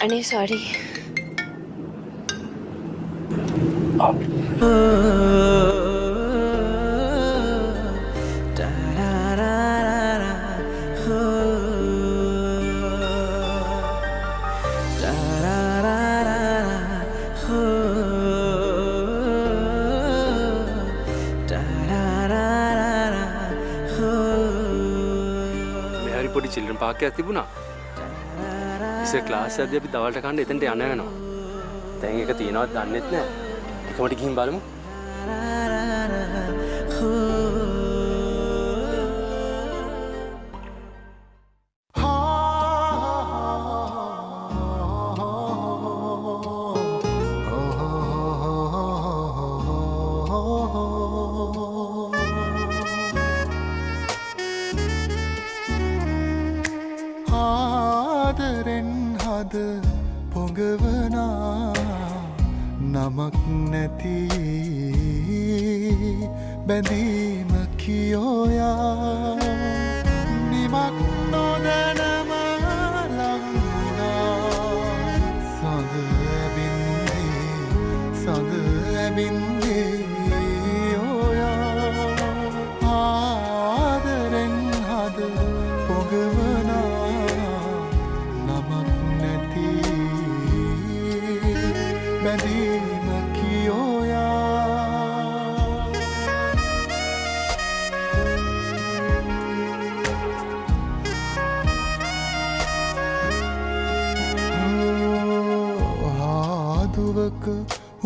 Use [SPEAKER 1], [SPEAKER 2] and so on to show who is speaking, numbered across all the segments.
[SPEAKER 1] අනේ සෝරි.
[SPEAKER 2] පොඩි children Park එකක් තිබුණා. ඉතින් ක්ලාස් එකදී අපි දවල්ට කන්න එතනට යන්න වෙනවා. දැන් ඒක තියනවද දන්නෙත් නෑ. එකමට ගිහින් බලමු.
[SPEAKER 3] නමක් නැති බැඳීම කියෝයා නිමක් නොදැනම ලංගුණා සඳ ඇබින්දී ඕයා ආදරෙන් හද පොගවනා නමක් නැති බැඳීම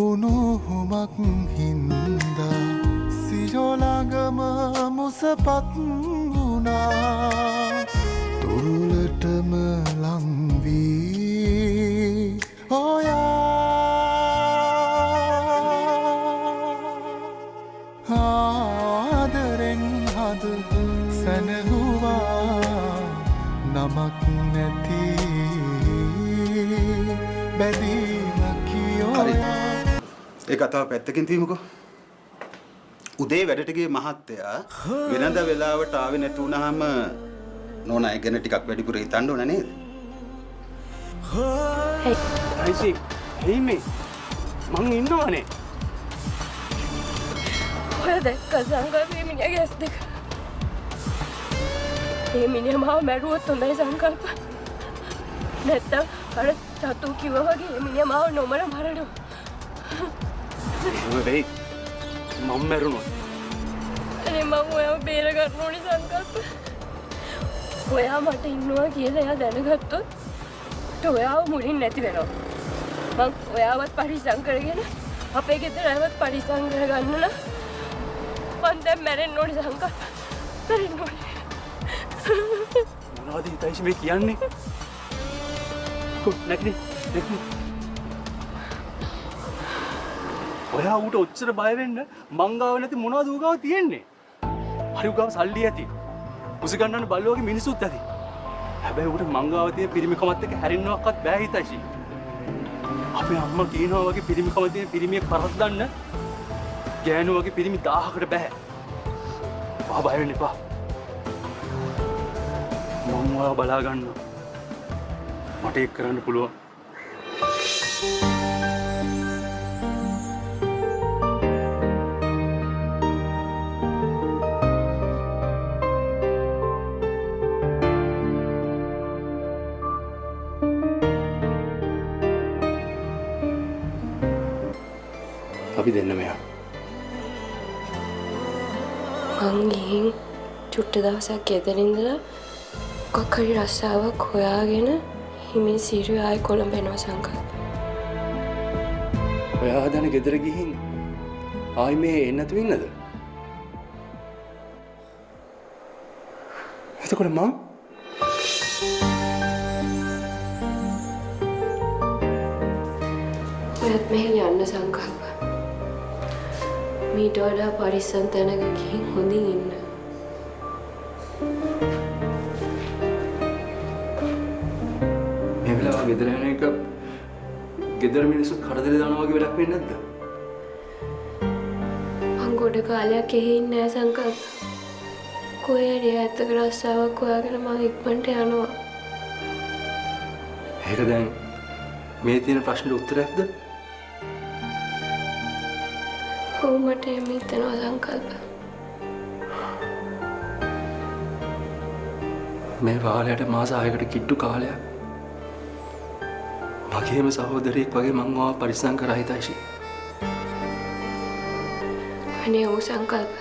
[SPEAKER 3] උණුහුමක් හින්දා සියොළඟම මුසපත් වුණා තුරුලටම ලංවී ඔයා ආදරෙන් හද සැනහුවා නමක් නැති බැඳීම කියෝයා
[SPEAKER 4] ඒ කතාව පැත්තකින් තියමුකෝ. උදේ වැඩට ගිය මහත්තයා වෙනද වෙලාවට ආවේ නැති වුනහම නෝනා ගැන ටිකක් වැඩිපුර හිතන්න ඕන නේද?
[SPEAKER 2] හේ. අයිසි. හේ මේ. මං ඉන්නවනේ.
[SPEAKER 1] ඔය දැක්ක සංකල්පේ මිනිහගේ ඇස් දෙක. මේ මිනිහා මාව මැරුවොත් හොඳයි සංකල්ප. නැත්තම් අර චතු කිව්වා වගේ මේ මිනිහා මාව නොමර මරනවා.
[SPEAKER 2] වෙයි මම මැරුණා.
[SPEAKER 1] අනේ මම ඔයාව බේර ගන්න ඕනේ සංකල්ප. ඔයා මට ඉන්නවා කියලා එයා දැනගත්තොත් ඔයාව මුලින් නැති වෙනවා. මං ඔයාවත් පරිස්සම් කරගෙන අපේ ගෙදර අයවත් පරිස්සම් කරගන්න නම් මං දැන් මැරෙන්න ඕනේ සංකල්ප. මැරෙන්න ඕනේ.
[SPEAKER 2] මොනවද හිතයිසි මේ කියන්නේ? කො නැගිටින්. ඔයා ඌට ඔච්චර බය වෙන්න මං ගාව නැති මොනවද ඌ ගාව තියෙන්නේ? හරි ඌ ගාව සල්ලි ඇති. කුසි ගන්නන්න බල්ලෝ වගේ මිනිස්සුත් ඇති. හැබැයි ඌට මං ගාව තියෙන පිරිමිකමත් එක්ක හැරෙන්නවක්වත් බෑ හිතයිසි. අපේ අම්මා කියනවා වගේ පිරිමිකම තියෙන පිරිමියෙක් පරද්දන්න ගෑනු වගේ පිරිමි 1000කට බෑ. ඔයා බය වෙන්න එපා. මම ඔයාව බලා ගන්නවා. මට ඒක කරන්න පුළුවන්. අපි දෙන්න මෙයා.
[SPEAKER 1] මං ගිහින් චුට්ට දවසක් ගෙදර ඉඳලා මොකක් හරි රස්සාවක් හොයාගෙන හිමින් සීරුවේ ආයෙ කොළඹ එනවා සංකල්ප.
[SPEAKER 2] ඔයා හදන ගෙදර ගිහින් ආයි මේ එන්න නැතුව ඉන්නද? එතකොට මං
[SPEAKER 1] ඔයත් මෙහෙ යන්න සංකල්ප. මීට වඩා පරිස්සම් තැනක ගිහින් හොඳින් ඉන්න.
[SPEAKER 2] මේ වෙලාව ගෙදර යන එක ගෙදර මිනිස්සුත් කරදරේ දානවා වගේ වැඩක් වෙන්නේ නැද්ද?
[SPEAKER 1] මං ගොඩ කාලයක් එහෙ ඉන්නේ නැහැ සංකල්ප. කොහේ හරි ඇත්තක රස්සාවක් හොයාගෙන මම ඉක්මනට යනවා.
[SPEAKER 2] ඒක දැන් මේ තියෙන ප්‍රශ්නෙට උත්තරයක්ද?
[SPEAKER 1] ඔව් මට එහෙම හිතෙනවා සංකල්ප.
[SPEAKER 2] මේ කාලයට මාස 6කට කිට්ටු කාලයක්. මගේම සහෝදරයෙක් වගේ මං ඔයාව පරිස්සම් කරා හිතයිසි.
[SPEAKER 1] අනේ ඔව් සංකල්ප.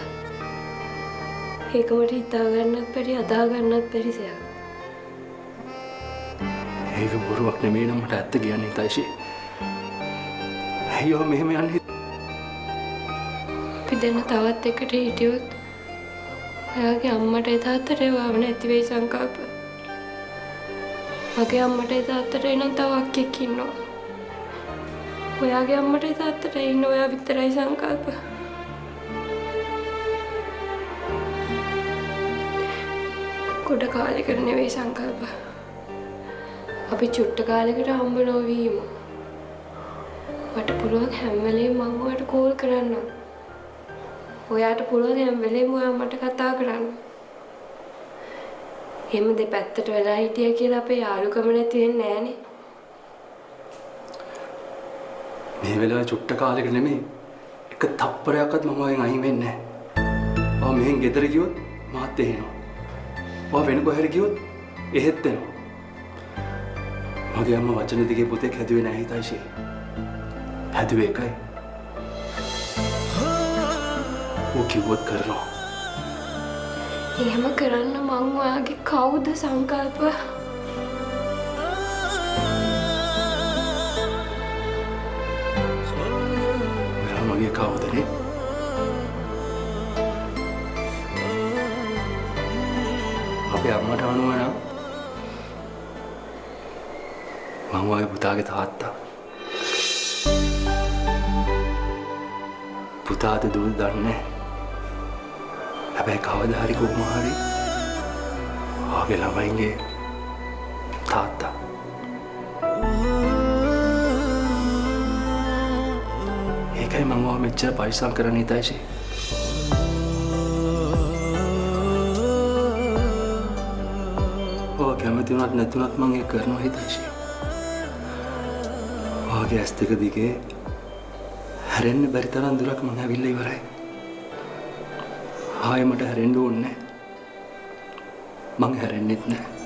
[SPEAKER 1] ඒක මට හිතා ගන්නත් බැරි අදා ගන්නත් බැරි දෙයක්.
[SPEAKER 2] ඒක බොරුවක් නෙමෙයි නම් මට ඇත්ත කියන්න හිතයිසි. අයියෝ මෙහෙම යන්නේ.
[SPEAKER 1] අපි දෙන්න තවත් එකට හිටියොත් ඔයාගේ අම්මට තාත්තට ඒවව නැති වෙයි සංකල්ප. මගේ අම්මට තාත්තට එනම් තව අක්කෙක් ඉන්නවා. ඔයාගේ අම්මට තාත්තට ඉන්න ඔයා විතරයි සංකල්ප. ගොඩ කාලෙකට නෙවෙයි සංකල්ප. අපි චුට්ට කාලෙකට හම්බ නොවීමු. මට පුළුවන් හැම වෙලේම මම ඔයාට කෝල් කරන්නම්. ඔයාට පුළුවන් හැම වෙලේම ඔයා මට කතා කරන්න. එහෙම දෙපැත්තට වෙලා හිටියා කියලා අපේ යාළුකම නැති වෙන්නේ නෑනේ.
[SPEAKER 2] මේ වෙලාවේ චුට්ට කාලෙක නෙමෙයි. එක තප්පරයක්වත් මම වයින් අයින් වෙන්නේ නැහැ. ඔයා මෙහෙන් ගෙදර ගියොත් මාත් එහෙනවා. ඔයා වෙන කොහෙර ගියොත් එහෙත් එනවා. මගේ අම්මා වචන දිගේ පුතෙක් හැදුවේ නැහැ හිතයිසි. හැදුවේ එකයි. ඔය කිව්වොත් කරනවා.
[SPEAKER 1] එහෙම කරන්න මං ඔයාගේ කවුද සංකල්ප?
[SPEAKER 2] ඔයා මගේ කවුදනේ? අපේ අම්මට අනුව නම් මං ඔයාගේ පුතාගේ තාත්තා. පුතාද දුව දන්නේ. හැබැයි කවදා හරි කොහොම හරි ඔයාගේ ළමයින්ගේ තාත්තා. ඒකයි මම ඔයා මෙච්චර පරිස්සම් කරන්න හිතයිසි. ඔයා කැමති වුණත් නැතුණත් මම ඒක කරනවා හිතයිසි. ඔයාගේ ඇස් දෙක දිගේ හැරෙන්න බැරි තරම් දුරක් මම ඇවිල්ලා ඉවරයි. ආයෙ මට හැරෙන්න ඕනේ නැහැ. මං හැරෙන්නෙත් නැහැ.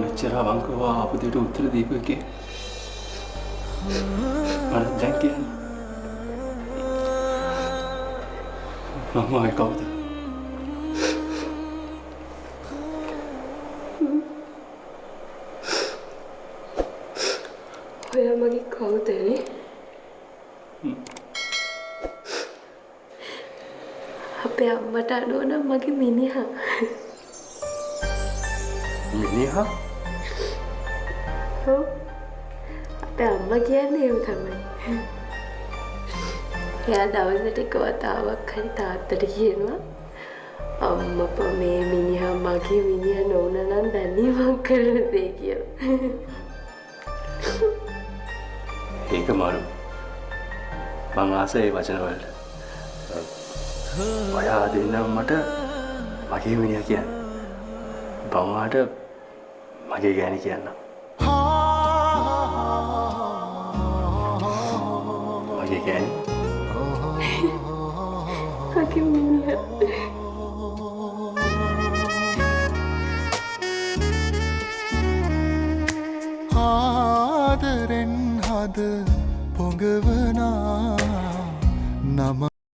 [SPEAKER 2] මෙච්චර අවංකව ආපු දෙයට උත්තර දීපු එකේ මට දැන් කියන්නේ මම ආයේ කවුද?
[SPEAKER 1] ඔයා මගේ කවුදනේ? අපේ අම්මට අනුව නම් මගේ මිනිහා.
[SPEAKER 2] මිනිහා?
[SPEAKER 1] ඔව්. අපේ අම්මා කියන්නේ එහෙම තමයි. එයා දවසට එක වතාවක් හරි තාත්තට කියනවා අම්මපා මේ මිනිහා මගේ මිනිහා නොවුන නම් දන්නේ මං කරන දේ කියලා.
[SPEAKER 2] ඒක මාරු. මං ආසයි ඒ වචන වලට. ඔයා දෙන්නම් මට මගේ මිනිහා කියන්නේ. බම්මාට මගේ ගෑණි කියන්න. මගේ ගෑණි.
[SPEAKER 1] මගේ මිනිහා.
[SPEAKER 3] ආදරෙන් හද පොඟවනා නම